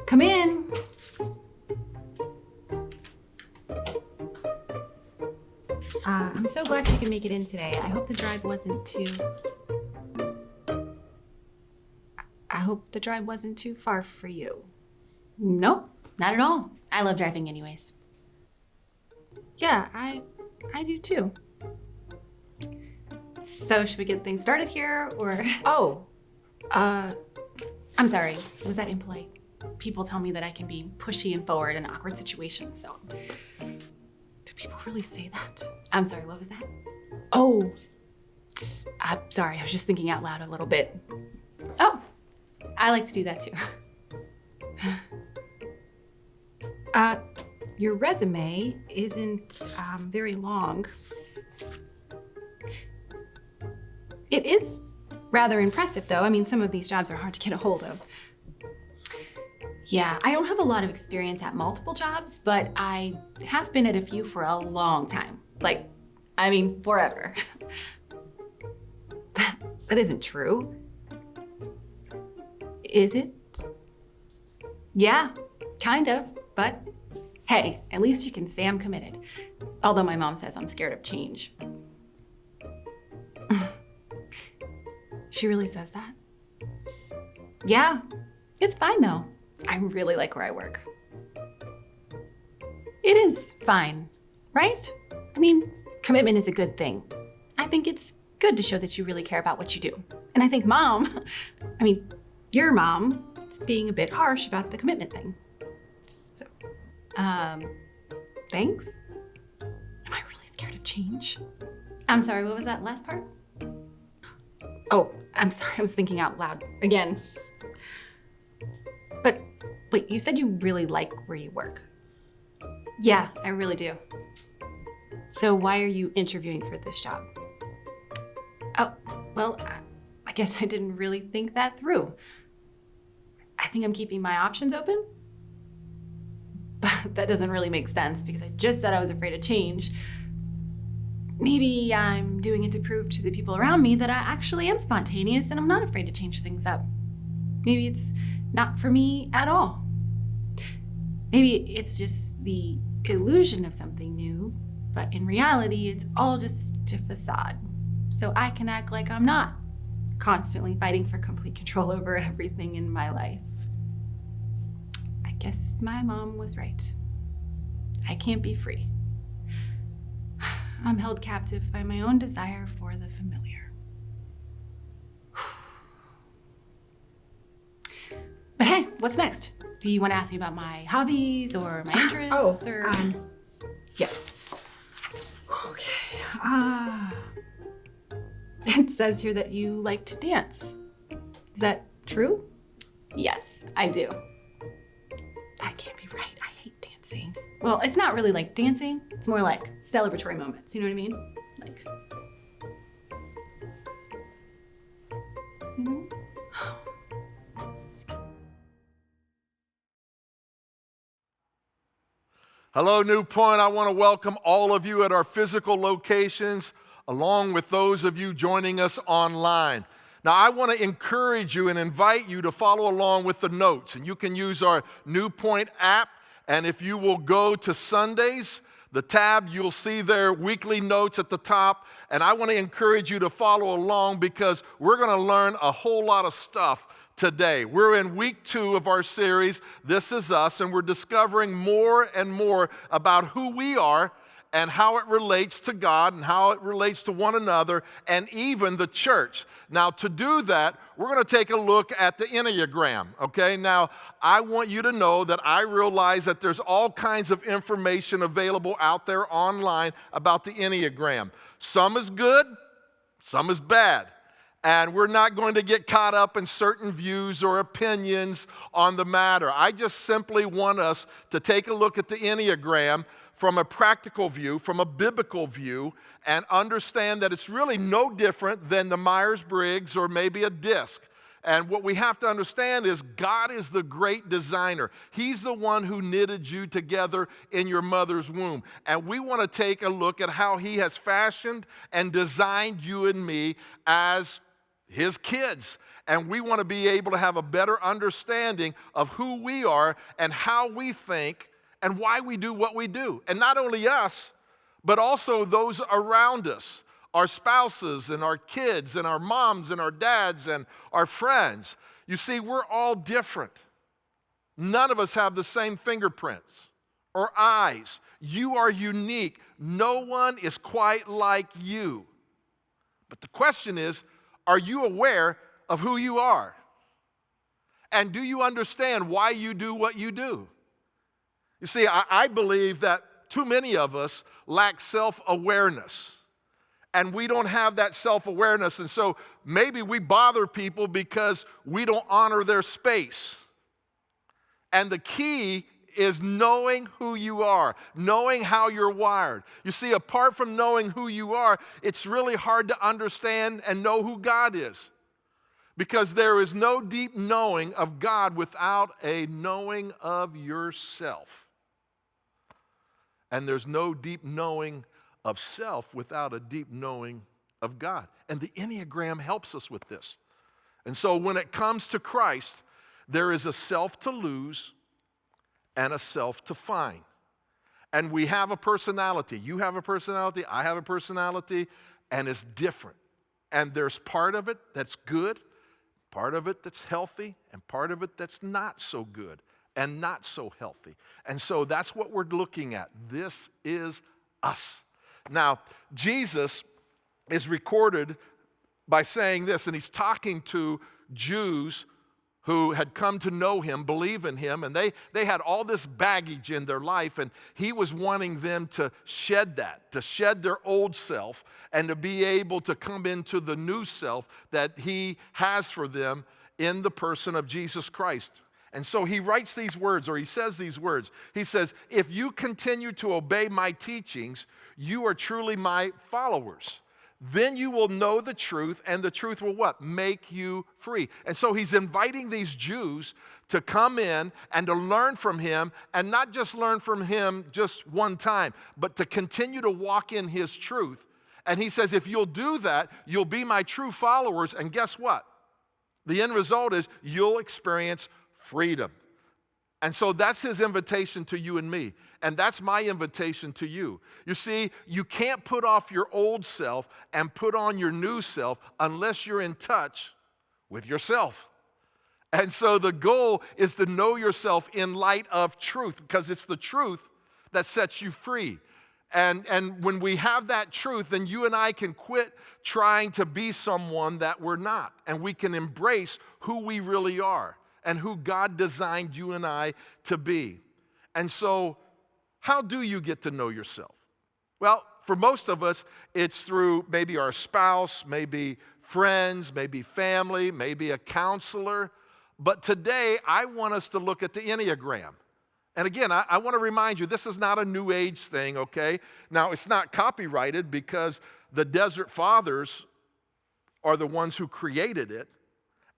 Come in. I'm so glad you can make it in today. I hope the drive wasn't too far for you. Nope, not at all. I love driving anyways. Yeah, I do too. So should we get things started here, or? I'm sorry, was that impolite? People tell me that I can be pushy and forward in awkward situations, so. Do people really say that? I'm sorry, what was that? Oh, I'm sorry, I was just thinking out loud a little bit. Oh, I like to do that too. Your resume isn't very long. It is rather impressive, though. I mean, some of these jobs are hard to get a hold of. Yeah, I don't have a lot of experience at multiple jobs, but I have been at a few for a long time. Forever. That isn't true. Is it? Yeah, kind of, but hey, at least you can say I'm committed. Although my mom says I'm scared of change. She really says that? Yeah, it's fine though. I really like where I work. It is fine, right? I mean, commitment is a good thing. I think it's good to show that you really care about what you do. And I think your mom is being a bit harsh about the commitment thing. So, thanks. Am I really scared of change? I'm sorry, what was that last part? Oh, I'm sorry, I was thinking out loud again. But wait, you said you really like where you work. Yeah, I really do. So why are you interviewing for this job? Oh, well, I guess I didn't really think that through. I think I'm keeping my options open. But that doesn't really make sense because I just said I was afraid of change. Maybe I'm doing it to prove to the people around me that I actually am spontaneous and I'm not afraid to change things up. Maybe it's not for me at all. Maybe it's just the illusion of something new, but in reality, it's all just a facade. So I can act like I'm not constantly fighting for complete control over everything in my life. I guess my mom was right. I can't be free. I'm held captive by my own desire for the familiar. But hey, what's next? Do you want to ask me about my hobbies or my interests? Yes. Okay. It says here that you like to dance. Is that true? Yes, I do. That can't be right. I hate dancing. Well, it's not really like dancing. It's more like celebratory moments. You know what I mean? Like. Hello, New Point. I want to welcome all of you at our physical locations, along with those of you joining us online. Now, I want to encourage you and invite you to follow along with the notes. And you can use our New Point app. And if you will go to Sundays, the tab, you'll see their weekly notes at the top. And I want to encourage you to follow along because we're going to learn a whole lot of stuff today. We're in week 2 of our series, This Is Us, and we're discovering more and more about who we are and how it relates to God and how it relates to one another and even the church. Now, to do that, we're going to take a look at the Enneagram, okay? Now, I want you to know that I realize that there's all kinds of information available out there online about the Enneagram. Some is good, some is bad. And we're not going to get caught up in certain views or opinions on the matter. I just simply want us to take a look at the Enneagram from a practical view, from a biblical view, and understand that it's really no different than the Myers-Briggs or maybe a DISC. And what we have to understand is God is the great designer. He's the one who knitted you together in your mother's womb. And we want to take a look at how He has fashioned and designed you and me as his kids. And we want to be able to have a better understanding of who we are and how we think and why we do what we do. And not only us, but also those around us, our spouses and our kids and our moms and our dads and our friends. You see, we're all different. None of us have the same fingerprints or eyes. You are unique. No one is quite like you. But the question is, are you aware of who you are? And do you understand why you do what you do? You see, I believe that too many of us lack self-awareness. And we don't have that self-awareness. And so maybe we bother people because we don't honor their space. And the key is knowing who you are, knowing how you're wired. You see, apart from knowing who you are, it's really hard to understand and know who God is. Because there is no deep knowing of God without a knowing of yourself. And there's no deep knowing of self without a deep knowing of God. And the Enneagram helps us with this. And so when it comes to Christ, there is a self to lose and a self to find. And we have a personality. You have a personality, I have a personality, and it's different. And there's part of it that's good, part of it that's healthy, and part of it that's not so good and not so healthy. And so that's what we're looking at. This is us. Now, Jesus is recorded by saying this, and he's talking to Jews who had come to know him, believe in him, and they had all this baggage in their life, and he was wanting them to shed that, to shed their old self, and to be able to come into the new self that he has for them in the person of Jesus Christ. And so he writes these words, or he says these words. He says, if you continue to obey my teachings, you are truly my followers. Then you will know the truth, and the truth will what? Make you free. And so he's inviting these Jews to come in and to learn from him, and not just learn from him just one time, but to continue to walk in his truth. And he says, if you'll do that, you'll be my true followers, and guess what? The end result is you'll experience freedom. And so that's his invitation to you and me. And that's my invitation to you. You see, you can't put off your old self and put on your new self unless you're in touch with yourself. And so the goal is to know yourself in light of truth, because it's the truth that sets you free. And when we have that truth, then you and I can quit trying to be someone that we're not. And we can embrace who we really are and who God designed you and I to be. And so, how do you get to know yourself? Well, for most of us, it's through maybe our spouse, maybe friends, maybe family, maybe a counselor. But today, I want us to look at the Enneagram. And again, I want to remind you, this is not a New Age thing, okay? Now, it's not copyrighted because the Desert Fathers are the ones who created it.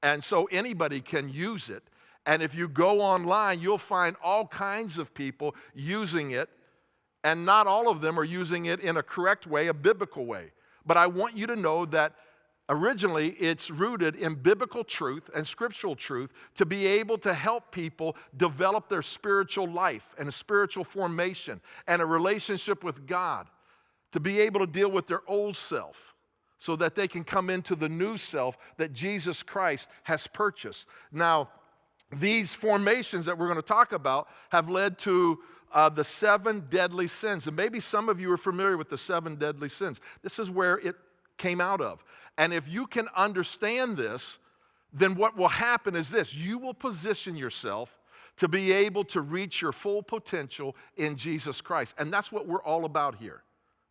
And so anybody can use it. And if you go online, you'll find all kinds of people using it. And not all of them are using it in a correct way, a biblical way. But I want you to know that originally it's rooted in biblical truth and scriptural truth to be able to help people develop their spiritual life and a spiritual formation and a relationship with God, to be able to deal with their old self, so that they can come into the new self that Jesus Christ has purchased. Now, these formations that we're going to talk about have led to the 7 deadly sins. And maybe some of you are familiar with the 7 deadly sins. This is where it came out of. And if you can understand this, then what will happen is this. You will position yourself to be able to reach your full potential in Jesus Christ. And that's what we're all about here.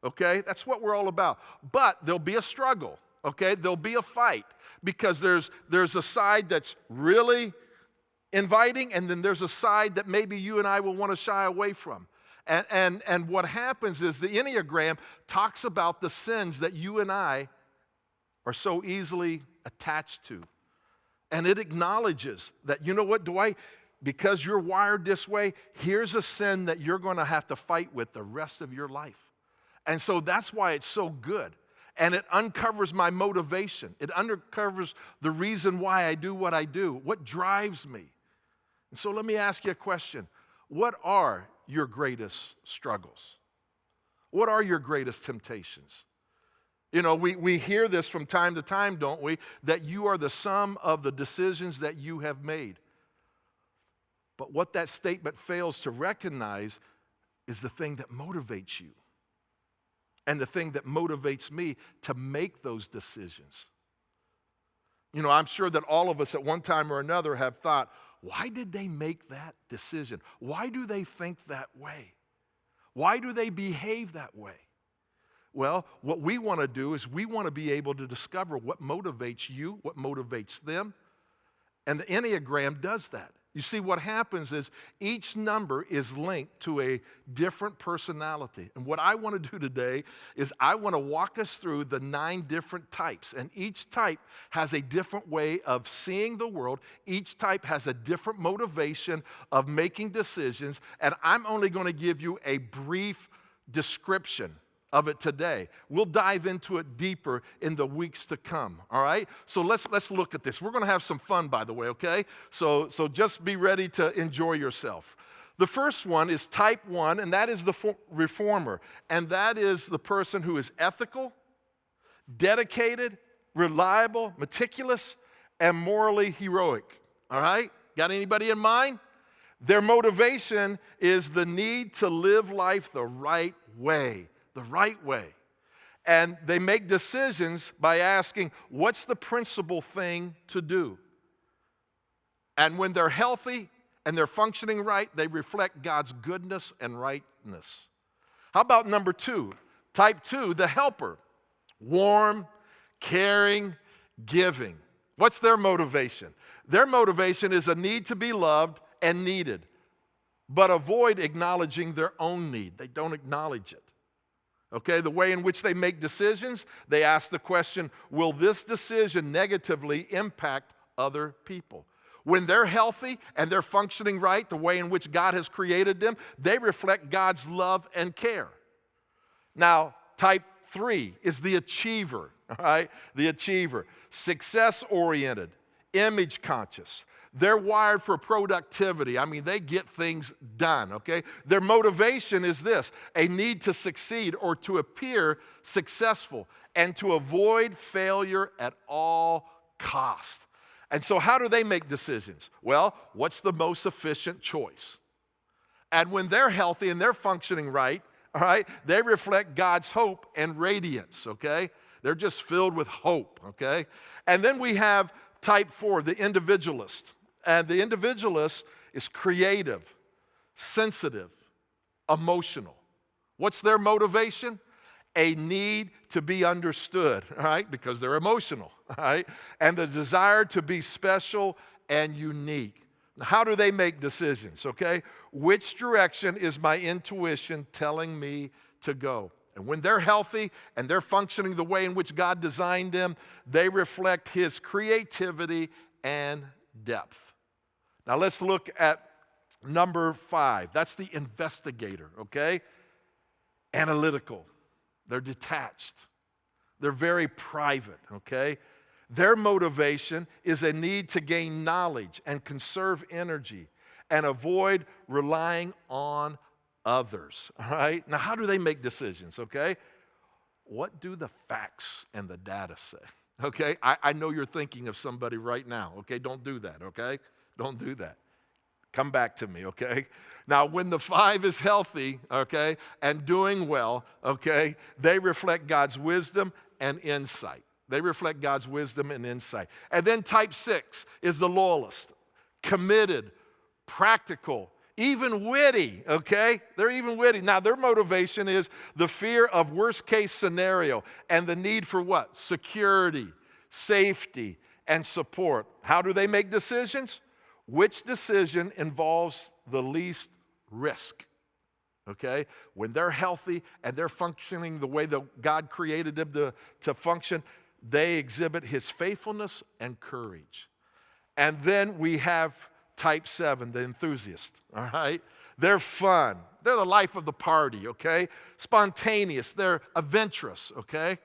Okay, that's what we're all about. But there'll be a struggle, okay? There'll be a fight, because there's a side that's really inviting, and then there's a side that maybe you and I will want to shy away from. And what happens is the Enneagram talks about the sins that you and I are so easily attached to. And it acknowledges that, you know what, because you're wired this way, here's a sin that you're going to have to fight with the rest of your life. And so that's why it's so good. and it uncovers my motivation. It uncovers the reason why I do what I do, what drives me. And so let me ask you a question. What are your greatest struggles? What are your greatest temptations? You know, we hear this from time to time, don't we? That you are the sum of the decisions that you have made. But what that statement fails to recognize is the thing that motivates you and the thing that motivates me to make those decisions. You know, I'm sure that all of us at one time or another have thought, why did they make that decision? Why do they think that way? Why do they behave that way? Well, what we want to do is we want to be able to discover what motivates you, what motivates them, and the Enneagram does that. You see, what happens is each number is linked to a different personality. And what I want to do today is I want to walk us through the 9 different types. And each type has a different way of seeing the world. Each type has a different motivation of making decisions. And I'm only going to give you a brief description of it today. We'll dive into it deeper in the weeks to come, all right? So let's look at this. We're going to have some fun, by the way, okay? So just be ready to enjoy yourself. The first one is type 1, and that is the reformer. And that is the person who is ethical, dedicated, reliable, meticulous, and morally heroic, all right? Got anybody in mind? Their motivation is the need to live life the right way. The right way. And they make decisions by asking, what's the principal thing to do? And when they're healthy and they're functioning right, they reflect God's goodness and rightness. How about number 2? Type 2, the helper. Warm, caring, giving. What's their motivation? Their motivation is a need to be loved and needed, but avoid acknowledging their own need. They don't acknowledge it. Okay, the way in which they make decisions, they ask the question, will this decision negatively impact other people? When they're healthy and they're functioning right, the way in which God has created them, they reflect God's love and care. Now, type 3 is the achiever, all right? The achiever, success-oriented, image-conscious. They're wired for productivity. I mean, they get things done, okay? Their motivation is this, a need to succeed or to appear successful and to avoid failure at all cost. And so how do they make decisions? Well, what's the most efficient choice? And when they're healthy and they're functioning right, all right, they reflect God's hope and radiance, okay? They're just filled with hope, okay? And then we have type 4, the individualist. And the individualist is creative, sensitive, emotional. What's their motivation? A need to be understood, all right, because they're emotional, all right, and the desire to be special and unique. Now, how do they make decisions, okay? Which direction is my intuition telling me to go? And when they're healthy and they're functioning the way in which God designed them, they reflect His creativity and depth. Now let's look at number 5. That's the investigator, okay? Analytical. They're detached. They're very private, okay? Their motivation is a need to gain knowledge and conserve energy and avoid relying on others, all right? Now, how do they make decisions, okay? What do the facts and the data say? Okay, I know you're thinking of somebody right now, okay? Don't do that, okay? Don't do that. Come back to me, okay? Now, when the 5 is healthy, okay, and doing well, okay, they reflect God's wisdom and insight. They reflect God's wisdom and insight. And then type 6 is the loyalist, committed, practical, even witty, okay? They're even witty. Now, their motivation is the fear of worst case scenario and the need for what? Security, safety, and support. How do they make decisions? Which decision involves the least risk? Okay? When they're healthy and they're functioning the way that God created them to function, they exhibit His faithfulness and courage. And then we have type 7, the enthusiast, all right? They're fun. They're the life of the party, okay? Spontaneous. They're adventurous, okay?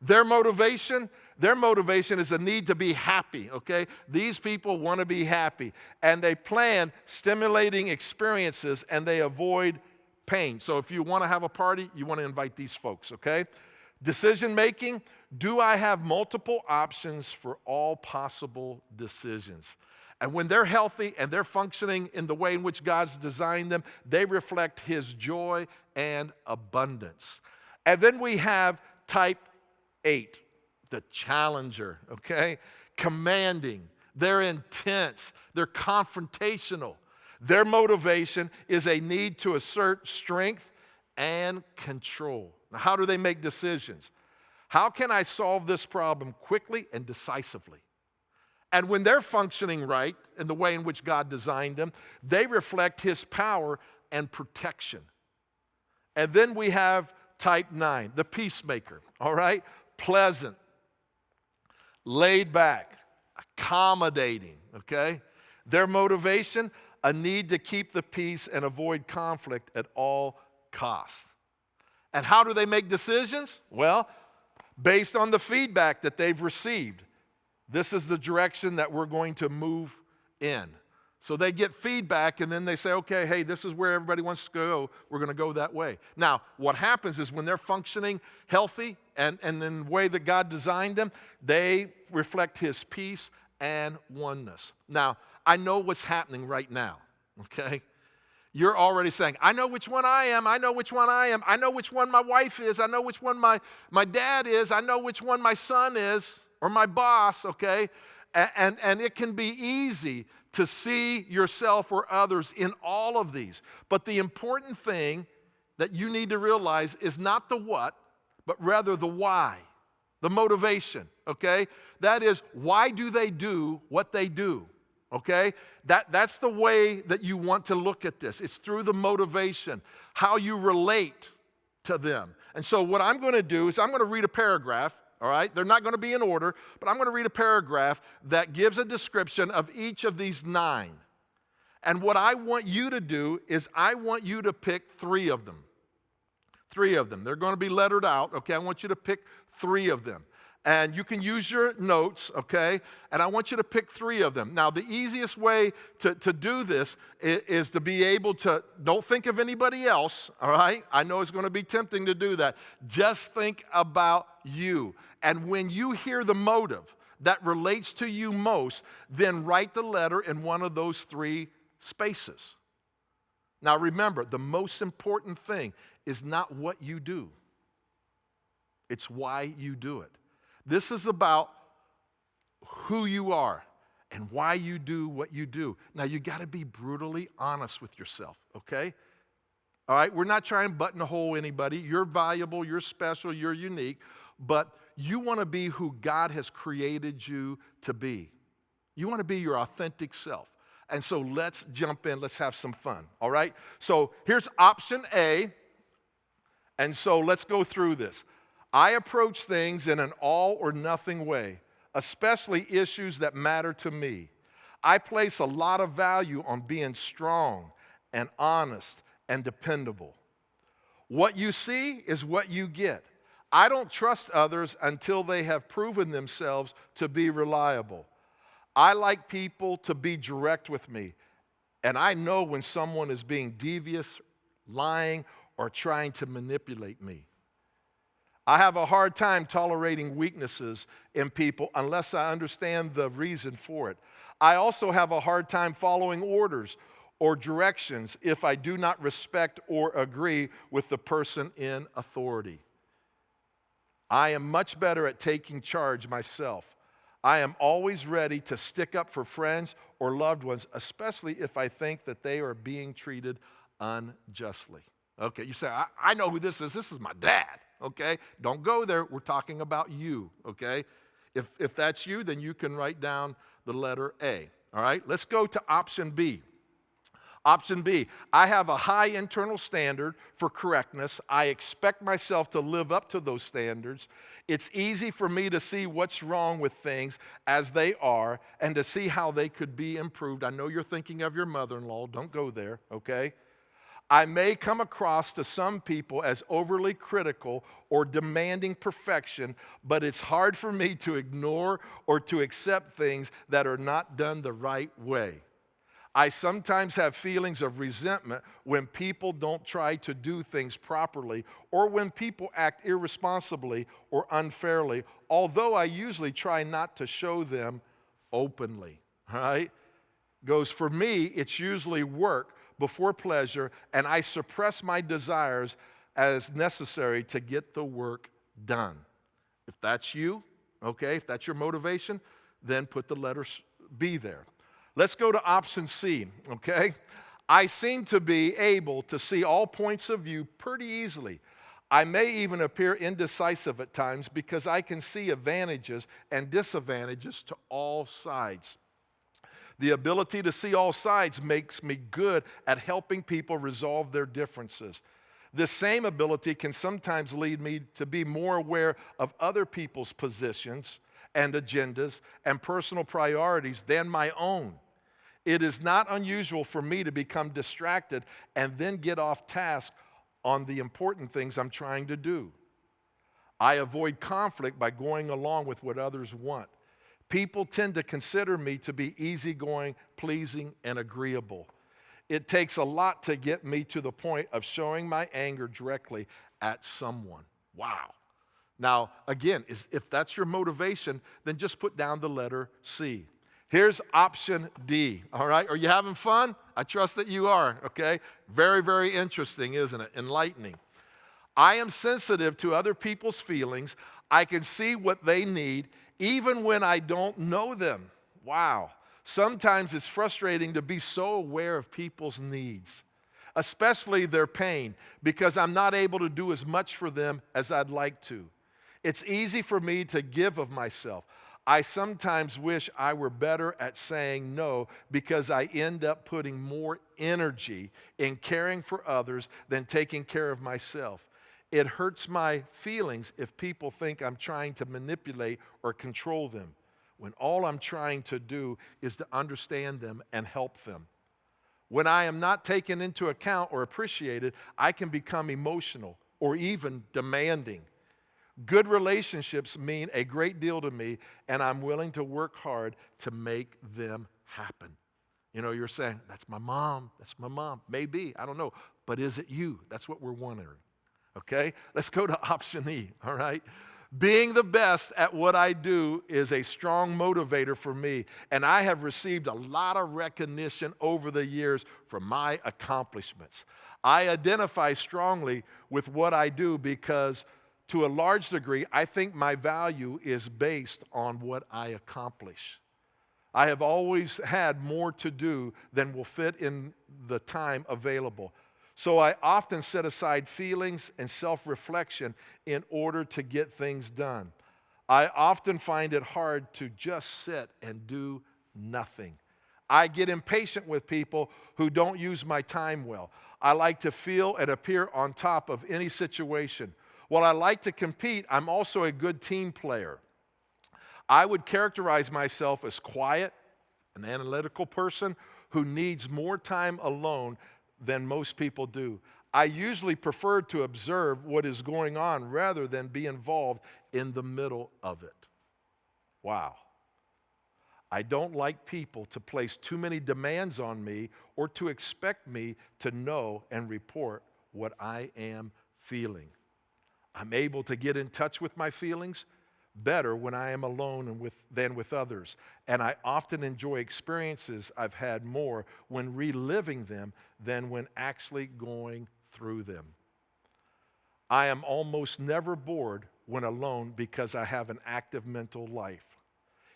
Their motivation is a need to be happy, okay? These people want to be happy, and they plan stimulating experiences, and they avoid pain. So if you want to have a party, you want to invite these folks, okay? Decision making, do I have multiple options for all possible decisions? And when they're healthy and they're functioning in the way in which God's designed them, they reflect His joy and abundance. And then we have type 8, the challenger, okay? Commanding. They're intense. They're confrontational. Their motivation is a need to assert strength and control. Now, how do they make decisions? How can I solve this problem quickly and decisively? And when they're functioning right in the way in which God designed them, they reflect His power and protection. And then we have type 9, the peacemaker, all right? Pleasant, laid back, accommodating, okay? Their motivation, a need to keep the peace and avoid conflict at all costs. And how do they make decisions? Well, based on the feedback that they've received. This is the direction that we're going to move in. So they get feedback and then they say, okay, hey, this is where everybody wants to go. We're going to go that way. Now, what happens is when they're functioning healthy and in the way that God designed them, they reflect His peace and oneness. Now, I know what's happening right now, okay? You're already saying, I know which one I am. I know which one I am. I know which one my wife is. I know which one my dad is. I know which one my son is or my boss, okay? And it can be easy to see yourself or others in all of these. But the important thing that you need to realize is not the what, but rather the why, the motivation, okay? That is, why do they do what they do, okay? That's the way that you want to look at this. It's through the motivation, how you relate to them. And so what I'm going to do is I'm going to read a paragraph. All right? They're not going to be in order, but I'm going to read a paragraph that gives a description of each of these 9. And what I want you to do is I want you to pick 3 of them. 3 of them. They're going to be lettered out, okay? I want you to pick 3 of them. And you can use your notes, okay? And I want you to pick 3 of them. Now, the easiest way to do this is to be able to, don't think of anybody else, all right? I know it's going to be tempting to do that. Just think about you. And when you hear the motive that relates to you most, then write the letter in one of those 3 spaces. Now, remember, the most important thing is not what you do. It's why you do it. This is about who you are and why you do what you do. Now, you got to be brutally honest with yourself, okay? All right, we're not trying to buttonhole anybody. You're valuable, you're special, you're unique, but you want to be who God has created you to be. You want to be your authentic self. And so let's jump in, let's have some fun, all right? So here's option A, and so let's go through this. I approach things in an all or nothing way, especially issues that matter to me. I place a lot of value on being strong and honest and dependable. What you see is what you get. I don't trust others until they have proven themselves to be reliable. I like people to be direct with me, and I know when someone is being devious, lying, or trying to manipulate me. I have a hard time tolerating weaknesses in people unless I understand the reason for it. I also have a hard time following orders or directions if I do not respect or agree with the person in authority. I am much better at taking charge myself. I am always ready to stick up for friends or loved ones, especially if I think that they are being treated unjustly. Okay, you say, I know who this is. This is my dad. Okay, don't go there. We're talking about you, okay? If that's you, then you can write down the letter A, all right? Let's go to option B. Option B, I have a high internal standard for correctness. I expect myself to live up to those standards. It's easy for me to see what's wrong with things as they are and to see how they could be improved. I know you're thinking of your mother-in-law. Don't go there, okay? I may come across to some people as overly critical or demanding perfection, but it's hard for me to ignore or to accept things that are not done the right way. I sometimes have feelings of resentment when people don't try to do things properly or when people act irresponsibly or unfairly, although I usually try not to show them openly, right? Goes, for me, it's usually work before pleasure, and I suppress my desires as necessary to get the work done. If that's you, okay, if that's your motivation, then put the letter B there. Let's go to option C, okay? I seem to be able to see all points of view pretty easily. I may even appear indecisive at times because I can see advantages and disadvantages to all sides. The ability to see all sides makes me good at helping people resolve their differences. This same ability can sometimes lead me to be more aware of other people's positions and agendas and personal priorities than my own. It is not unusual for me to become distracted and then get off task on the important things I'm trying to do. I avoid conflict by going along with what others want. People tend to consider me to be easygoing, pleasing, and agreeable. It takes a lot to get me to the point of showing my anger directly at someone. Wow. Now, again, if that's your motivation, then just put down the letter C. Here's option D, all right? Are you having fun? I trust that you are, okay? Very, very interesting, isn't it? Enlightening. I am sensitive to other people's feelings. I can see what they need, even when I don't know them. Wow. Sometimes it's frustrating to be so aware of people's needs, especially their pain, because I'm not able to do as much for them as I'd like to. It's easy for me to give of myself. I sometimes wish I were better at saying no because I end up putting more energy in caring for others than taking care of myself. It hurts my feelings if people think I'm trying to manipulate or control them, when all I'm trying to do is to understand them and help them. When I am not taken into account or appreciated, I can become emotional or even demanding. Good relationships mean a great deal to me, and I'm willing to work hard to make them happen. You know, you're saying, that's my mom. Maybe, I don't know. But is it you? That's what we're wondering. Okay? Let's go to option E, all right? Being the best at what I do is a strong motivator for me, and I have received a lot of recognition over the years for my accomplishments. I identify strongly with what I do because, to a large degree, I think my value is based on what I accomplish. I have always had more to do than will fit in the time available. So I often set aside feelings and self-reflection in order to get things done. I often find it hard to just sit and do nothing. I get impatient with people who don't use my time well. I like to feel and appear on top of any situation. While I like to compete, I'm also a good team player. I would characterize myself as quiet, an analytical person who needs more time alone than most people do. I usually prefer to observe what is going on rather than be involved in the middle of it. Wow. I don't like people to place too many demands on me or to expect me to know and report what I am feeling. I'm able to get in touch with my feelings better when I am alone than with others. And I often enjoy experiences I've had more when reliving them than when actually going through them. I am almost never bored when alone because I have an active mental life.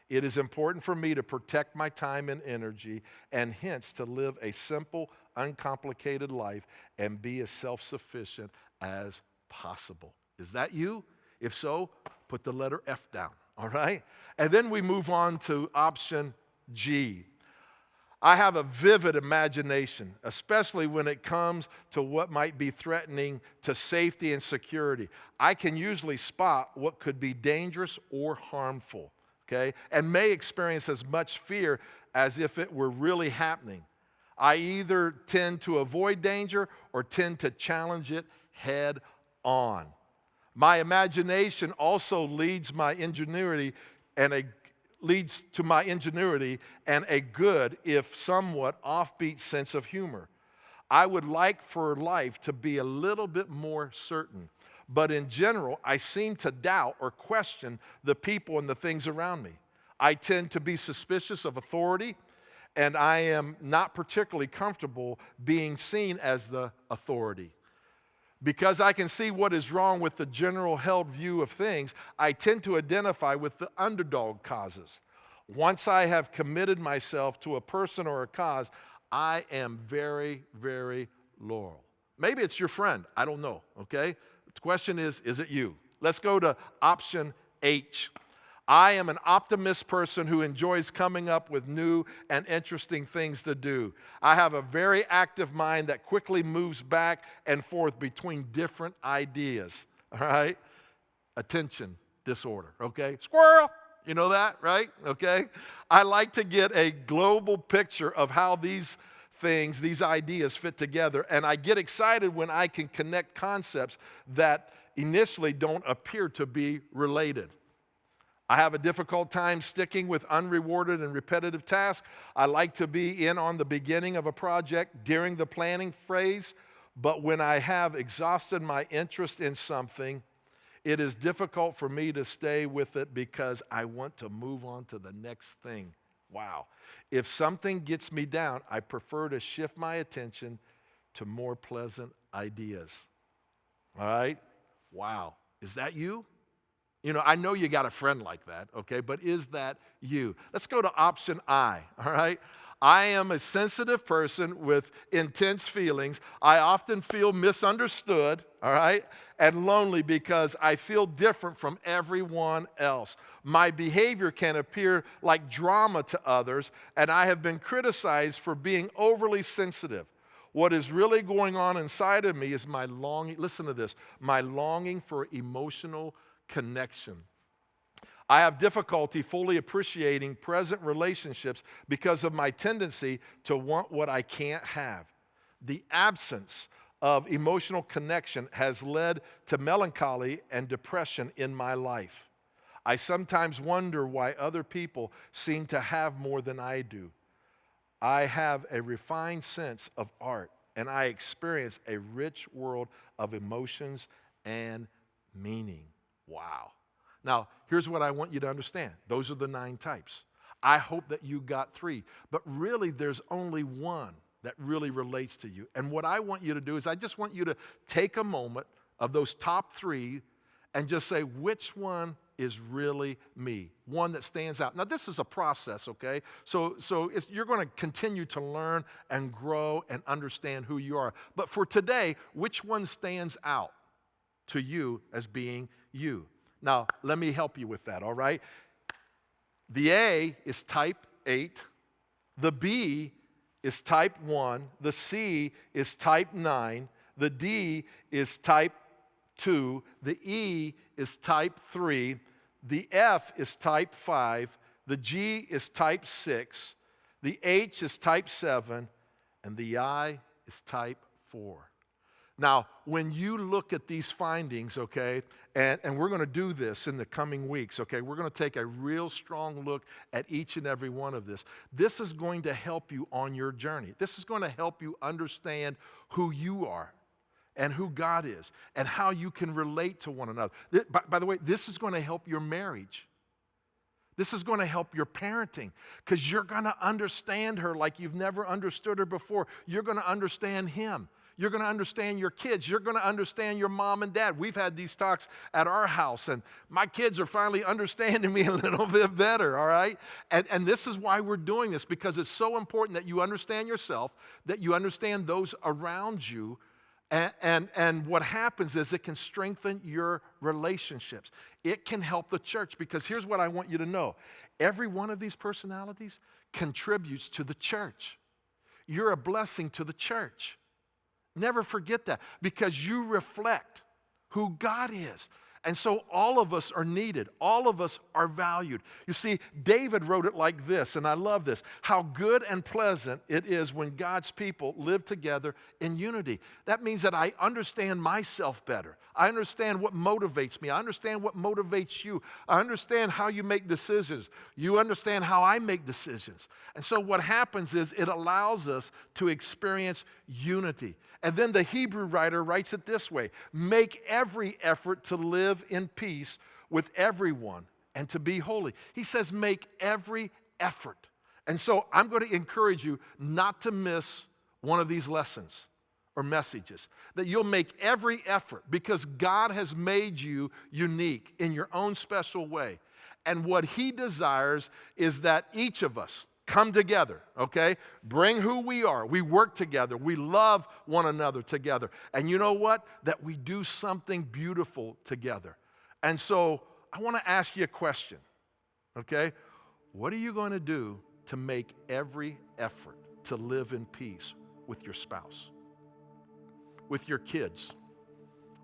It is important for me to protect my time and energy, and hence to live a simple, uncomplicated life and be as self-sufficient as possible. Is that you? If so, put the letter F down, all right? And then we move on to option G. I have a vivid imagination, especially when it comes to what might be threatening to safety and security. I can usually spot what could be dangerous or harmful, okay? And may experience as much fear as if it were really happening. I either tend to avoid danger or tend to challenge it head on. My imagination also leads to my ingenuity and a good, if somewhat offbeat sense of humor. I would like for life to be a little bit more certain, but in general, I seem to doubt or question the people and the things around me. I tend to be suspicious of authority, and I am not particularly comfortable being seen as the authority. Because I can see what is wrong with the general held view of things, I tend to identify with the underdog causes. Once I have committed myself to a person or a cause, I am very, very loyal. Maybe it's your friend. I don't know, okay? The question is it you? Let's go to option H. I am an optimist person who enjoys coming up with new and interesting things to do. I have a very active mind that quickly moves back and forth between different ideas, all right? Attention disorder, okay? Squirrel, you know that, right? Okay? I like to get a global picture of how these things, these ideas fit together, and I get excited when I can connect concepts that initially don't appear to be related. I have a difficult time sticking with unrewarded and repetitive tasks. I like to be in on the beginning of a project during the planning phase, but when I have exhausted my interest in something, it is difficult for me to stay with it because I want to move on to the next thing. Wow. If something gets me down, I prefer to shift my attention to more pleasant ideas. All right? Wow. Is that you? You know, I know you got a friend like that, okay, but is that you? Let's go to option I, all right? I am a sensitive person with intense feelings. I often feel misunderstood, all right, and lonely because I feel different from everyone else. My behavior can appear like drama to others, and I have been criticized for being overly sensitive. What is really going on inside of me is my longing, listen to this, my longing for emotional connection. I have difficulty fully appreciating present relationships because of my tendency to want what I can't have. The absence of emotional connection has led to melancholy and depression in my life. I sometimes wonder why other people seem to have more than I do. I have a refined sense of art, and I experience a rich world of emotions and meaning. Wow. Now, here's what I want you to understand. Those are the 9 types. I hope that you got 3, but really there's only one that really relates to you. And what I want you to do is I just want you to take a moment of those top 3 and just say, which one is really me? One that stands out. Now, this is a process, okay? So you're going to continue to learn and grow and understand who you are. But for today, which one stands out to you as being you? Now, let me help you with that, all right? The A is type 8. The B is type 1. The C is type 9. The D is type 2. The E is type 3. The F is type 5. The G is type 6. The H is type 7. And the I is type 4. Now, when you look at these findings, okay, and we're going to do this in the coming weeks, okay, we're going to take a real strong look at each and every one of this. This is going to help you on your journey. This is going to help you understand who you are and who God is and how you can relate to one another. By the way, this is going to help your marriage. This is going to help your parenting because you're going to understand her like you've never understood her before. You're going to understand him. You're going to understand your kids. You're going to understand your mom and dad. We've had these talks at our house, and my kids are finally understanding me a little bit better, all right? And this is why we're doing this, because it's so important that you understand yourself, that you understand those around you, and what happens is it can strengthen your relationships. It can help the church, because here's what I want you to know. Every one of these personalities contributes to the church. You're a blessing to the church. Never forget that, because you reflect who God is. And so all of us are needed. All of us are valued. You see, David wrote it like this, and I love this. How good and pleasant it is when God's people live together in unity. That means that I understand myself better. I understand what motivates me. I understand what motivates you. I understand how you make decisions. You understand how I make decisions. And so what happens is it allows us to experience unity. And then the Hebrew writer writes it this way: make every effort to live in peace with everyone and to be holy. He says make every effort. And so I'm going to encourage you not to miss one of these lessons or messages, that you'll make every effort because God has made you unique in your own special way. And what He desires is that each of us come together, okay? Bring who we are. We work together. We love one another together. And you know what? That we do something beautiful together. And so I want to ask you a question, okay? What are you going to do to make every effort to live in peace with your spouse, with your kids,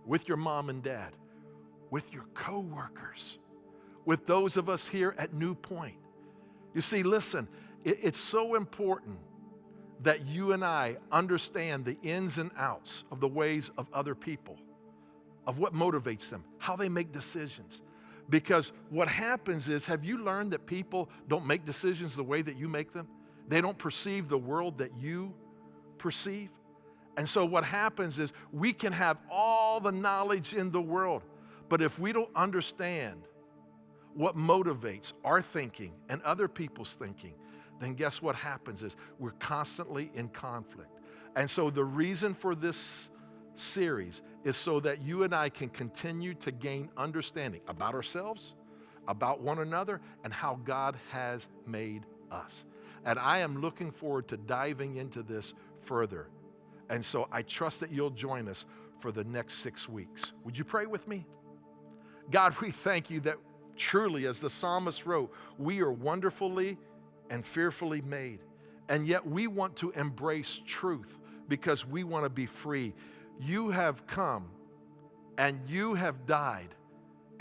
with your mom and dad, with your coworkers, with those of us here at New Point? You see, listen, it's so important that you and I understand the ins and outs of the ways of other people, of what motivates them, how they make decisions. Because what happens is, have you learned that people don't make decisions the way that you make them? They don't perceive the world that you perceive. And so what happens is we can have all the knowledge in the world, but if we don't understand what motivates our thinking and other people's thinking, then guess what happens is we're constantly in conflict. And so the reason for this series is so that you and I can continue to gain understanding about ourselves, about one another, and how God has made us. And I am looking forward to diving into this further. And so I trust that you'll join us for the next 6 weeks. Would you pray with me? God, we thank you that truly, as the psalmist wrote, we are wonderfully and fearfully made. And yet we want to embrace truth because we want to be free. You have come and you have died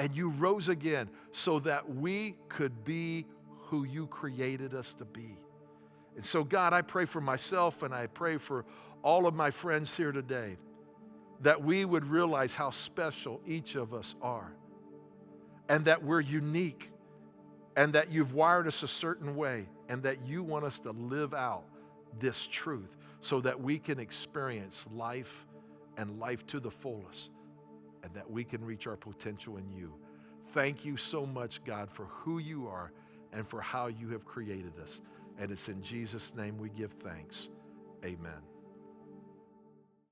and you rose again so that we could be who you created us to be. And so, God, I pray for myself and I pray for all of my friends here today that we would realize how special each of us are and that we're unique and that you've wired us a certain way and that you want us to live out this truth so that we can experience life and life to the fullest and that we can reach our potential in you. Thank you so much, God, for who you are and for how you have created us. And it's in Jesus' name we give thanks. Amen.